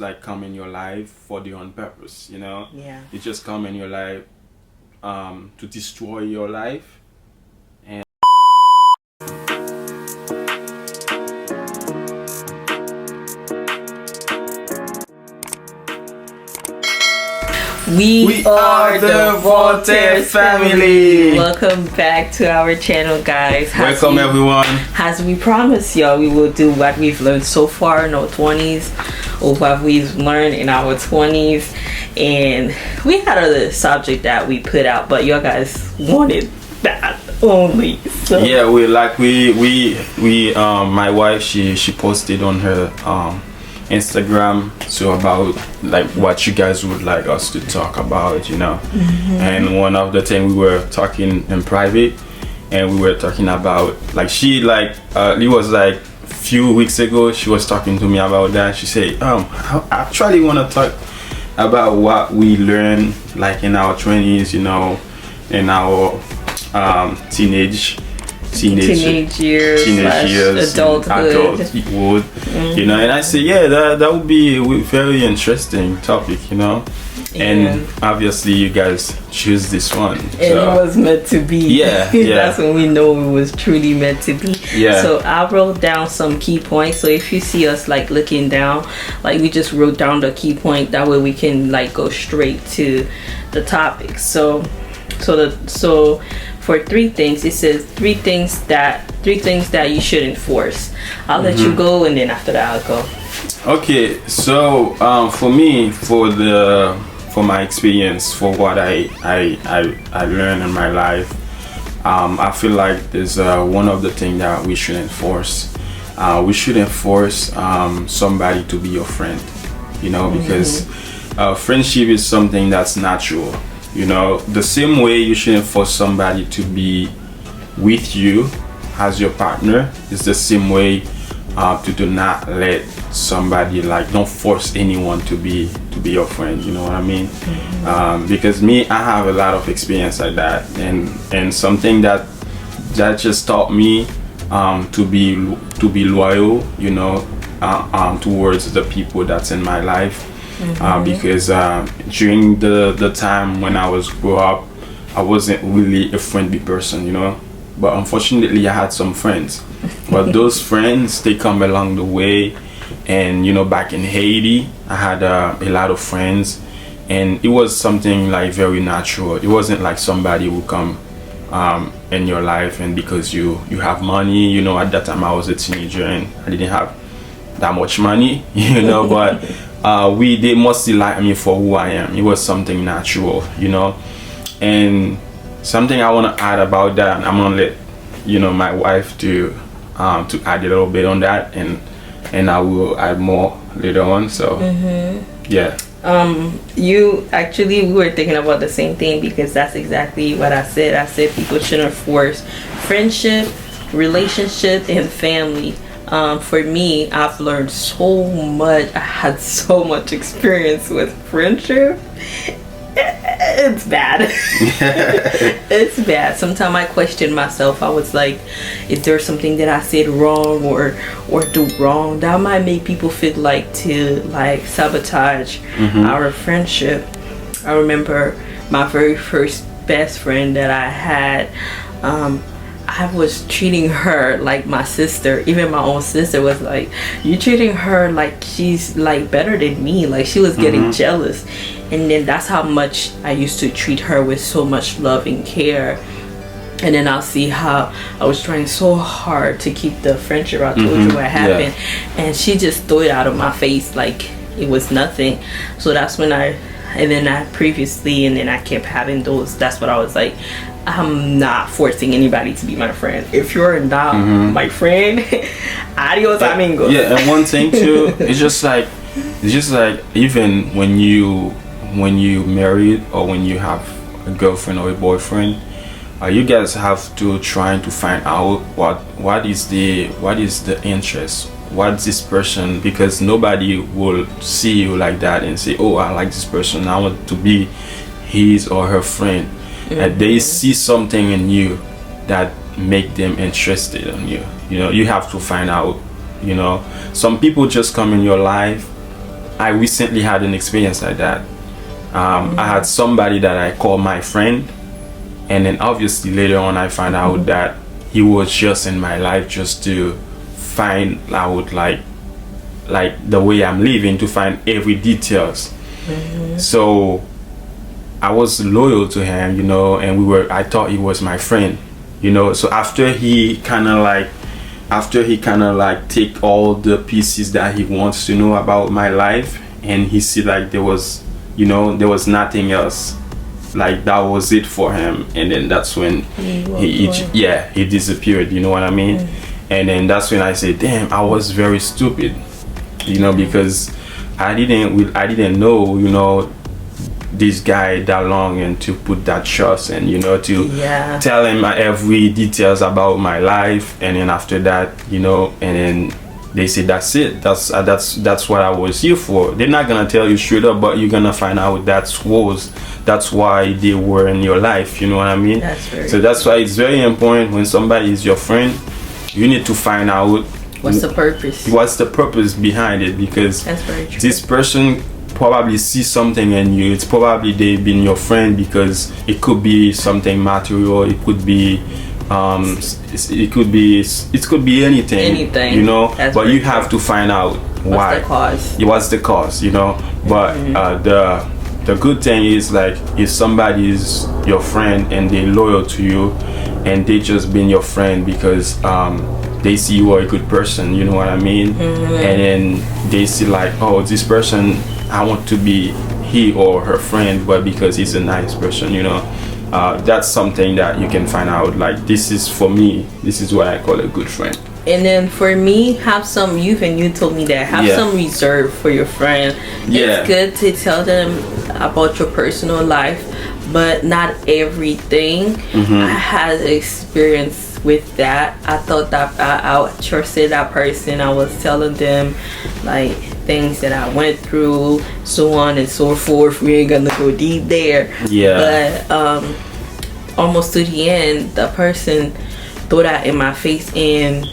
like come in your life for their own purpose, you know. Yeah. They just come in your life to destroy your life. And We are the Voltaire family. family. Welcome back to our channel, guys. Welcome everyone. As we promised y'all, we will do what we've learned so far in our 20s, or what we've learned in our 20s. And we had a subject that we put out, but y'all guys wanted that only. So Yeah, my wife, she posted on her Instagram, so about like what you guys would like us to talk about, you know. And one of the things we were talking in private, and we were talking about like it was like few weeks ago she was talking to me about that. She said I actually want to talk about what we learned like in our 20s, you know, in our teenage years, adulthood. You know. And I say, yeah, that would be a very interesting topic, you know. And obviously you guys choose this one, and it was meant to be. Yeah. That's when we know it was truly meant to be. Yeah. So I wrote down some key points, so if you see us like looking down, like we just wrote down the key point, that way we can like go straight to the topic. So for three things, it says three things that you should enforce. I'll let you go, and then after that I'll go. Okay, so for me, for my experience, for what I learned in my life, I feel like there's one of the things that we should enforce. We should enforce somebody to be your friend, you know, because friendship is something that's natural. You know, the same way you should enforce somebody to be with you as your partner is the same way to do not let somebody, like, don't force anyone to be your friend, you know what I mean? Because me, I have a lot of experience like that, and something that just taught me to be loyal, you know, towards the people that's in my life. Because during the time when I was grow up, I wasn't really a friendly person, you know. But unfortunately, I had some friends. But those friends, they come along the way. And you know, back in Haiti, I had a lot of friends, and it was something like very natural. It wasn't like somebody would come in your life, and because you have money, you know. At that time, I was a teenager and I didn't have that much money, you know. But they mostly like me for who I am. It was something natural, you know. And something I want to add about that, I'm gonna let my wife to add a little bit on that, and I will add more later on. So yeah. We were thinking about the same thing, because that's exactly what I said. I said people shouldn't force friendship, relationship, and family. For me, I've learned so much. I had so much experience with friendship. It's bad. It's bad. Sometimes I question myself. I was like, is there something that I said wrong or do wrong that might make people feel like to like sabotage our friendship? I remember my very first best friend that I had. I was treating her like my sister. Even my own sister was like, "You treating her like she's like better than me." Like she was getting jealous, and then that's how much I used to treat her with so much love and care. And then I'll see how I was trying so hard to keep the friendship. I told you what happened, and she just threw it out of my face like it was nothing. So that's when I kept having those. That's what I was like, I'm not forcing anybody to be my friend. If you're not my friend, adios amigos. Yeah, and one thing too, it's just like even when you married, or when you have a girlfriend or a boyfriend, you guys have to try to find out what is the interest, what's this person, because nobody will see you like that and say, oh, I like this person, I want to be his or her friend. And they see something in you that make them interested in you. You know, you have to find out. You know, some people just come in your life I recently had an experience like that. I had somebody that I call my friend, and then obviously later on I find out that he was just in my life just to find out like the way I'm living, to find every details. So I was loyal to him, you know, and I thought he was my friend, you know. So after he kind of like take all the pieces that he wants to know about my life, and he see like there was nothing else, like that was it for him, and then that's when he disappeared, you know what I mean? And then that's when I said, damn, I was very stupid, you know, because I didn't know, you know, this guy that long, and to put that trust, and you know, to tell him every details about my life. And then after that, you know, and then they say that's it, that's what I was here for. They're not gonna tell you straight up, but you're gonna find out that's why they were in your life, you know what I mean? That's why it's very important when somebody is your friend, you need to find out what's the purpose behind it, because this person probably see something in you. It's probably they've been your friend because it could be something material, it could be it could be anything, you know. But you have to find out why, what's the cause, you know. But the good thing is, like, if somebody is your friend and they're loyal to you, and they just been your friend because they see you are a good person, you know what I mean? And then they see like, oh, this person, I want to be he or her friend, but because he's a nice person, you know. That's something that you can find out, like, this is, for me, this is what I call a good friend. And then for me, you told me that, have some reserve for your friend. It's good to tell them about your personal life, but not everything. I had experience with that. I thought that I trusted that person. I was telling them like things that I went through, so on and so forth. We ain't gonna go deep there. But almost to the end, the person threw that in my face, and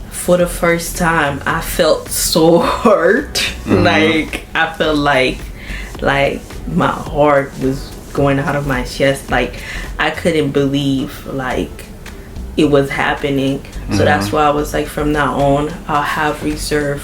for the first time I felt so hurt. Like I felt like my heart was going out of my chest. Like I couldn't believe like it was happening. So that's why I was like, from now on I'll have reserve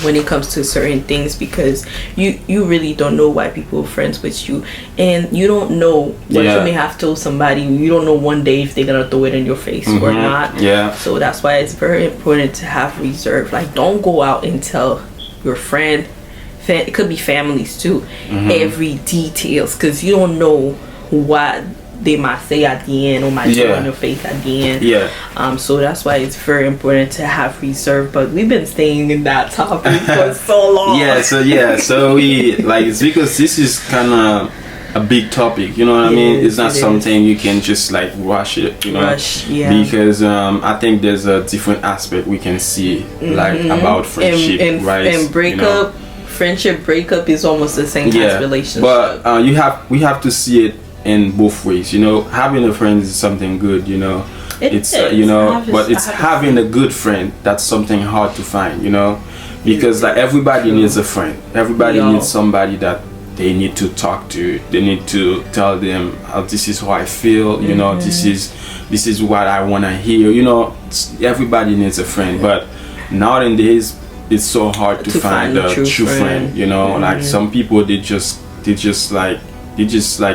when it comes to certain things, because you really don't know why people are friends with you, and you don't know what you may have told somebody. You don't know one day if they're gonna throw it in your face or not. So that's why it's very important to have reserve. Like, don't go out and tell your friend, it could be families too, every details, because you don't know what they might say at the end, or might throw in your face at the end. So that's why it's very important to have reserve. But we've been staying in that topic for so long. So we, like, it's because this is kind of a big topic, you know what I mean? It's not something you can just like rush it, you know. Because I think there's a different aspect we can see, like, about friendship, right? And breakup, you know? Friendship breakup is almost the same as relationship. But we have to see it in both ways, you know. Having a friend is something good, you know. It's you know, but it's having a good friend that's something hard to find, you know, because like everybody needs a friend. Everybody needs somebody that they need to talk to. They need to tell them, oh, this is how I feel, you know. This is what I want to hear, you know. Everybody needs a friend, but nowadays it's so hard to find a true friend, you know. Like, some people, they just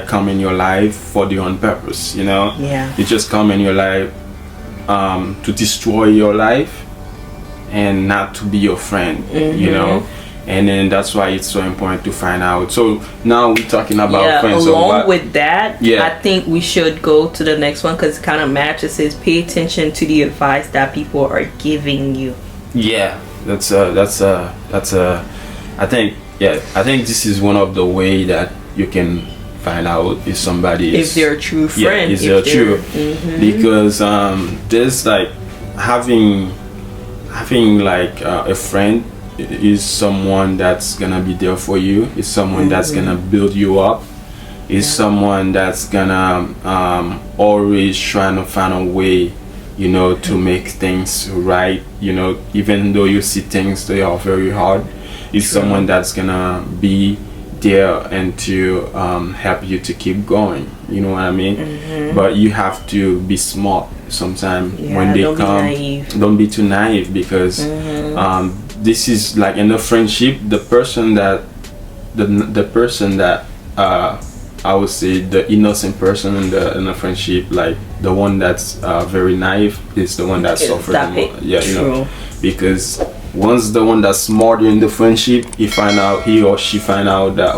come in your life for their own purpose, you know. They just come in your life to destroy your life and not to be your friend, you know. And then that's why it's so important to find out. So now we're talking about friends. Along with that, I think we should go to the next one, because it kind of matches. It says, pay attention to the advice that people are giving you. That's I think this is one of the way that you can find out if somebody is, if they're a true friend, if they're true. Because there's like having like a friend is someone that's gonna be there for you, is someone that's gonna build you up, is someone that's gonna always trying to find a way, you know, to make things right, you know, even though you see things they are very hard. It's someone that's gonna be there and to help you to keep going. You know what I mean? But you have to be smart sometimes when they come. Don't be too naive, because this is like in a friendship, the person that I would say the innocent person in the friendship, like the one that's very naive, is the one that suffers the most. Yeah, you know, because once the one that's smarter in the friendship, he or she find out that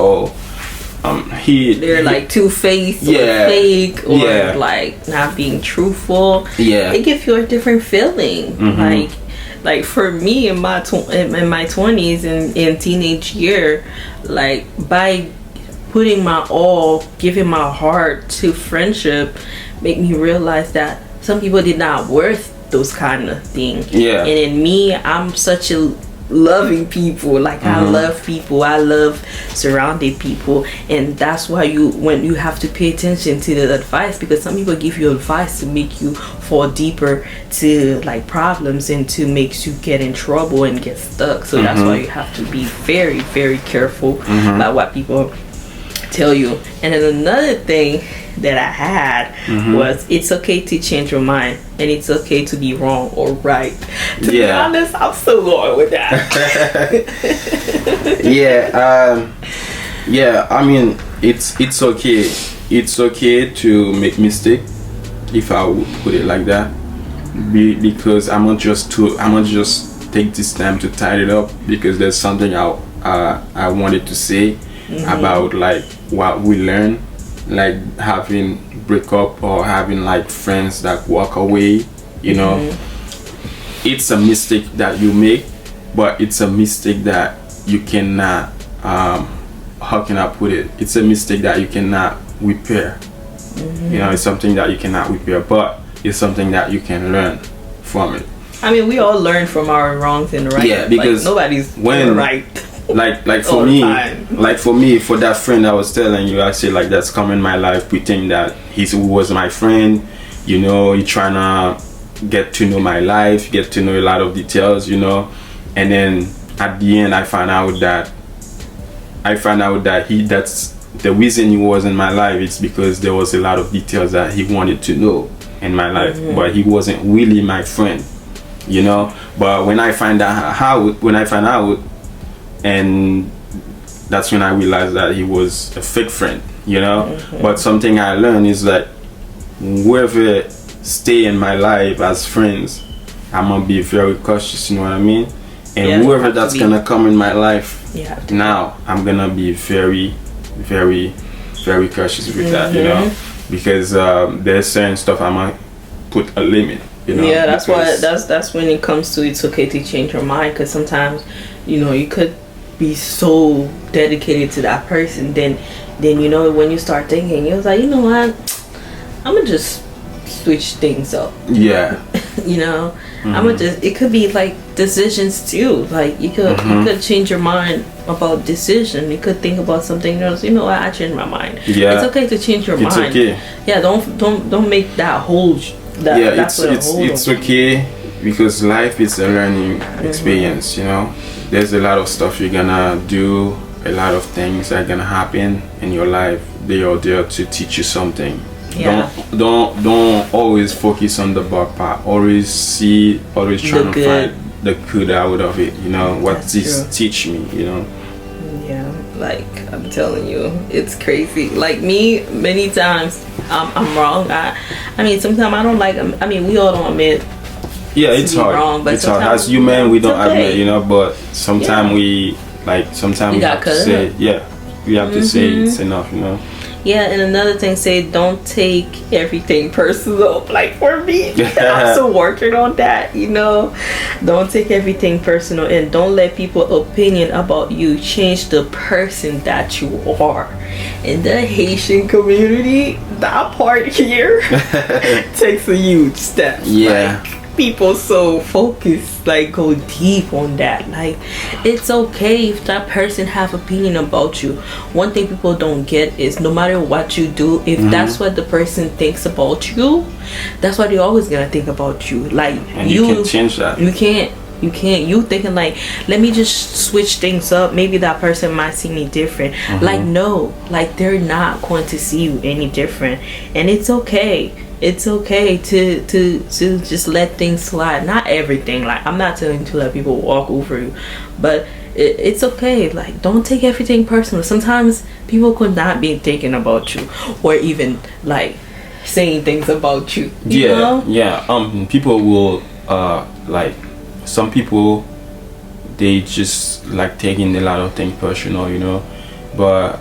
they're like two-faced or fake or like not being truthful. Yeah, it gives you a different feeling. Like for me in my 20s and in teenage year, like by putting my all, giving my heart to friendship, make me realize that some people did not worth those kind of things. Yeah. And in me, I'm such a loving people. Like I love people. I love surrounding people, and that's why when you have to pay attention to the advice, because some people give you advice to make you fall deeper to like problems and to make you get in trouble and get stuck. So that's why you have to be very, very careful about what people tell you. And then another thing that I had was, it's okay to change your mind, and it's okay to be wrong or right. To be honest, I'm so going with that. I mean, it's okay. It's okay to make mistake, if I would put it like that. Because I'm not just take this time to tie it up, because there's something I wanted to say about like what we learn, like having break up or having like friends that walk away. You know, it's a mistake that you make, but it's a mistake that you cannot how can I put it, it's a mistake that you cannot repair. You know, it's something that you cannot repair, but it's something that you can learn from it. I mean, we all learn from our wrongs and right. Yeah, because like, nobody's right. Like for me, for that friend I was telling you, I say like that's come in my life, pretending that he was my friend. You know, he trying to get to know my life, get to know a lot of details. You know, and then at the end, I found out that that's the reason he was in my life. It's because there was a lot of details that he wanted to know in my life, but he wasn't really my friend. You know, but when I find out, and that's when I realized that he was a fake friend, you know. But something I learned is that whoever stay in my life as friends, I'm gonna be very cautious, you know what I mean? And whoever that's gonna come in my life now, I'm gonna be very, very, very cautious with that, you know, because there's certain stuff I'm gonna put a limit. You know, that's why that's when it comes to it's okay to change your mind, because sometimes, you know, you could be so dedicated to that person, then you know, when you start thinking, you're like, you know what, I'm gonna just switch things up. You know, I'm gonna just, it could be like decisions too, like you could change your mind about decision. You could think about something else. You know what, I changed my mind. It's okay to change your mind. Okay. Don't make that hold. It's okay, because life is a learning experience. You know, there's a lot of stuff you're gonna do, a lot of things that are gonna happen in your life. They are there to teach you something. Don't always focus on the bad part. Always trying to find the good out of it. You know, what this teach me, you know. Yeah, like I'm telling you, it's crazy. Like me, many times I'm wrong. I mean, sometimes I don't like. I mean, we all don't admit. Yeah, it's hard. Wrong, but it's hard. As human, we don't admit, you know. But sometimes we have to say, we have to say it's enough, you know. Yeah, and another thing, say don't take everything personal. Like for me, I'm still working on that, you know. Don't take everything personal, and don't let people's opinion about you change the person that you are. In the Haitian community, that part here takes a huge step. Yeah. Like, people so focused, like go deep on that. Like it's okay if that person have opinion about you. One thing people don't get is no matter what you do, if that's what the person thinks about you, that's what they're always gonna think about you. Like and you can change that. You can't. You can't. You thinking like, let me just switch things up. Maybe that person might see me different. Like, no, like they're not going to see you any different, and it's okay. It's okay to just let things slide. Not everything. Like, I'm not telling you to let people walk over you, but it's okay. Like, don't take everything personal. Sometimes people could not be thinking about you, or even like saying things about you. You know? People will like, some people, they just like taking a lot of things personal, you know. But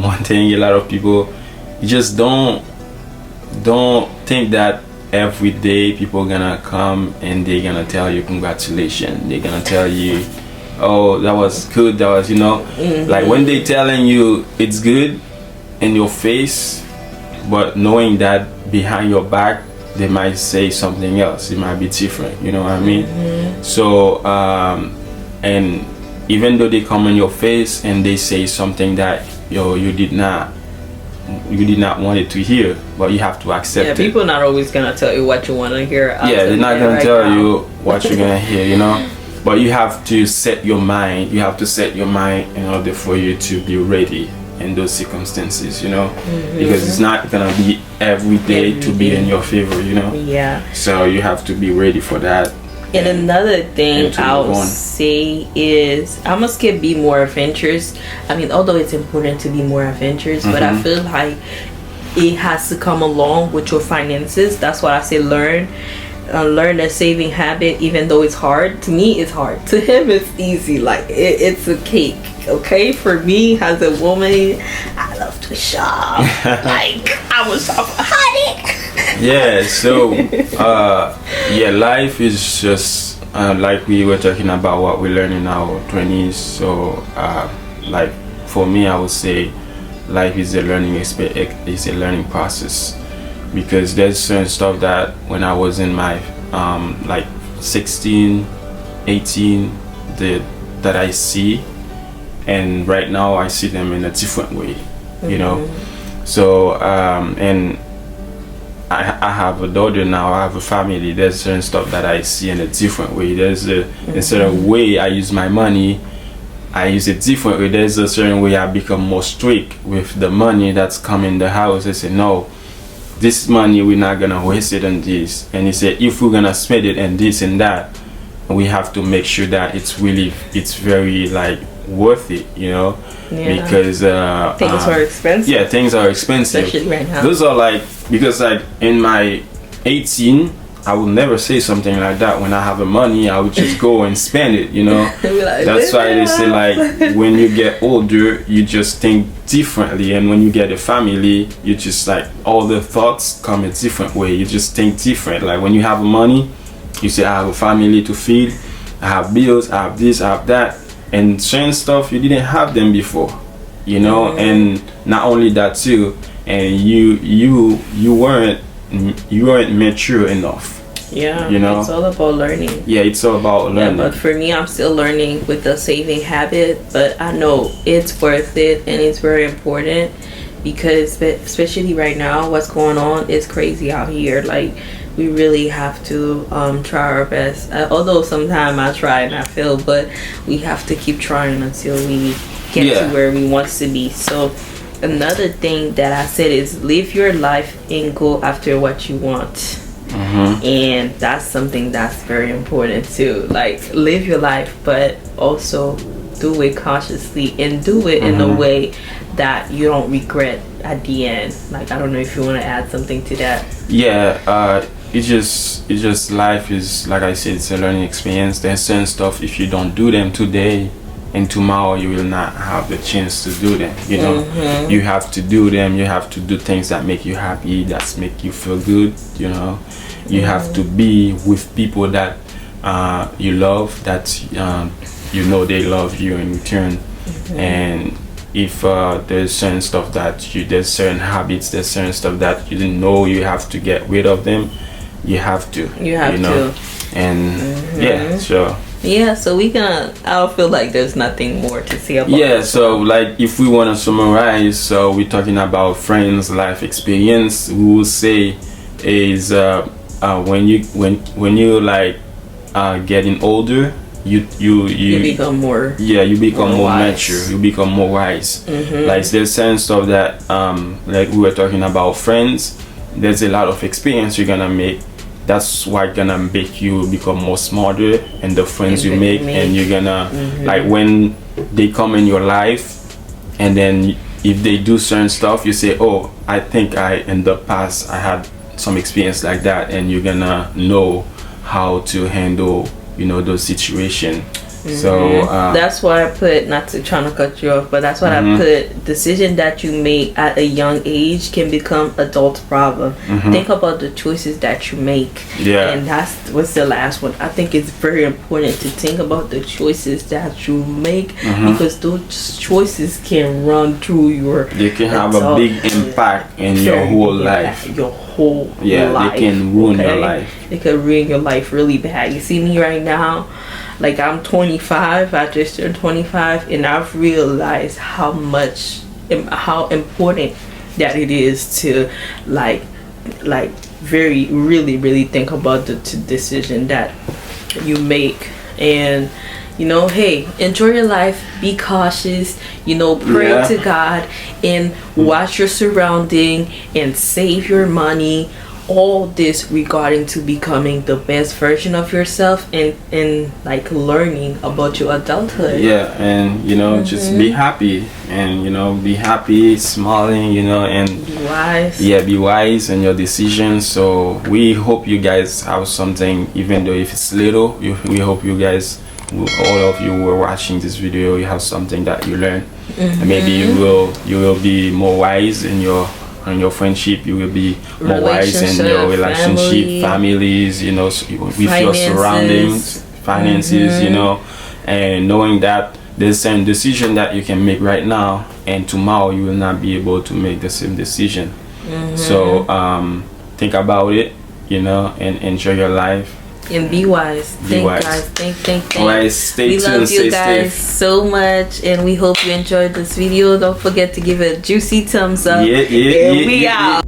one thing, a lot of people, you just don't think that every day people gonna come and they're gonna tell you congratulations. They're gonna tell you, oh, that was good, that was, you know. Like, when they telling you it's good in your face, but knowing that behind your back they might say something else. It might be different, you know what I mean? So and even though they come in your face and they say something that you did not want it to hear, but you have to accept it. People not always gonna tell you what you want to hear. They're not gonna tell you what you're gonna hear, you know. But you have to set your mind. You have to set your mind in order for you to be ready in those circumstances, you know, because it's not gonna be every day to be in your favor, you know. So you have to be ready for that. And another thing I'll say is, I must be more adventurous. I mean, although it's important to be more adventurous, but I feel like it has to come along with your finances. That's why I say learn a saving habit, even though it's hard. To me, it's hard. To him, it's easy. Like, it's a cake. Okay, for me as a woman, I love to shop. Like, I was shopaholic. So life is just like we were talking about what we learn in our 20s. So like, for me, I would say life is a learning process, because there's certain stuff that when I was in my like 16, 18, that I see, and right now I see them in a different way, you know. So and I have a daughter now, I have a family. There's certain stuff that I see in a different way. There's a certain way I use my money, I use it different way. There's a certain way I become more strict with the money that's come in the house. I say, no, this money we're not gonna waste it on this. And he said, if we're gonna spend it and this and that, we have to make sure that it's very like worth it, you know. Because things are expensive. Things are expensive, especially right now. Those are like, because like in my 18, I would never say something like that. When I have the money, I would just go and spend it, you know. Like, that's why they say, like, when you get older, you just think differently, and when you get a family, you just like, all the thoughts come a different way. You just think different. Like, when you have money, you say, I have a family to feed, I have bills, I have this, I have that, and certain stuff you didn't have them before, you know. And not only that too, and you weren't mature enough. You know, it's all about learning. It's all about learning. But for me, I'm still learning with the saving habit, but I know it's worth it and it's very important, because especially right now, what's going on is crazy out here. Like, we really have to try our best. Although sometimes I try and I fail, but we have to keep trying until we get to where we want to be. So another thing that I said is live your life and go after what you want. And that's something that's very important too. Like, live your life, but also do it cautiously and do it in a way that you don't regret at the end. Like, I don't know if you want to add something to that. It's just life is, like I said, it's a learning experience. There's certain stuff, if you don't do them today, and tomorrow you will not have the chance to do them, you know. You have to do them. You have to do things that make you happy, that make you feel good, you know. You have to be with people that you love, that you know they love you in return. And if there's certain stuff there's certain habits, there's certain stuff that you didn't know you have to get rid of them, you have to, you know. And so we I don't feel like there's nothing more to say about this. So like, if we want to summarize, so we're talking about friends, life experience, we will say is when you like getting older, you become more, yeah, you become more wise. mature, you become more wise. Mm-hmm. Like there's sense of that, like we were talking about friends, there's a lot of experience you're gonna make. That's what gonna make you become more smarter, and the friends you make, and you're gonna like when they come in your life, and then if they do certain stuff, you say, oh, I think in the past I had some experience like that, and you're gonna know how to handle, you know, those situations. So that's why I put, not to trying to cut you off, but that's why I put, decision that you make at a young age can become adult problem. Think about the choices that you make. Yeah. And that's what's the last one. I think it's very important to think about the choices that you make, because those choices can run through your, they can have a big impact in your whole life. Your whole life. They can ruin your life. It could ruin your life really bad. You see me right now, like I'm 25, I just turned 25, and I've realized how important that it is to like very really think about the decision that you make. And you know, hey, enjoy your life, be cautious, you know, pray to God, and watch your surrounding, and save your money. All this regarding to becoming the best version of yourself, and like learning about your adulthood. Yeah, and you know, just be happy, and you know, be happy, smiling, you know, and be wise. Yeah, be wise in your decisions. So we hope you guys have something, even though if it's little. We hope you guys, all of you who are watching this video, you have something that you learn. And maybe you will be more wise in your friendship, you will be more wise in your relationship, families, you know, with your surroundings, finances, you know, and knowing that there's some decision that you can make right now, and tomorrow you will not be able to make the same decision. So think about it, you know, and enjoy your life. And be wise. Think, guys. Think. Alright, stay we tuned. love you guys safe. so much, and we hope you enjoyed this video. Don't forget to give it a juicy thumbs up. Yeah, We out.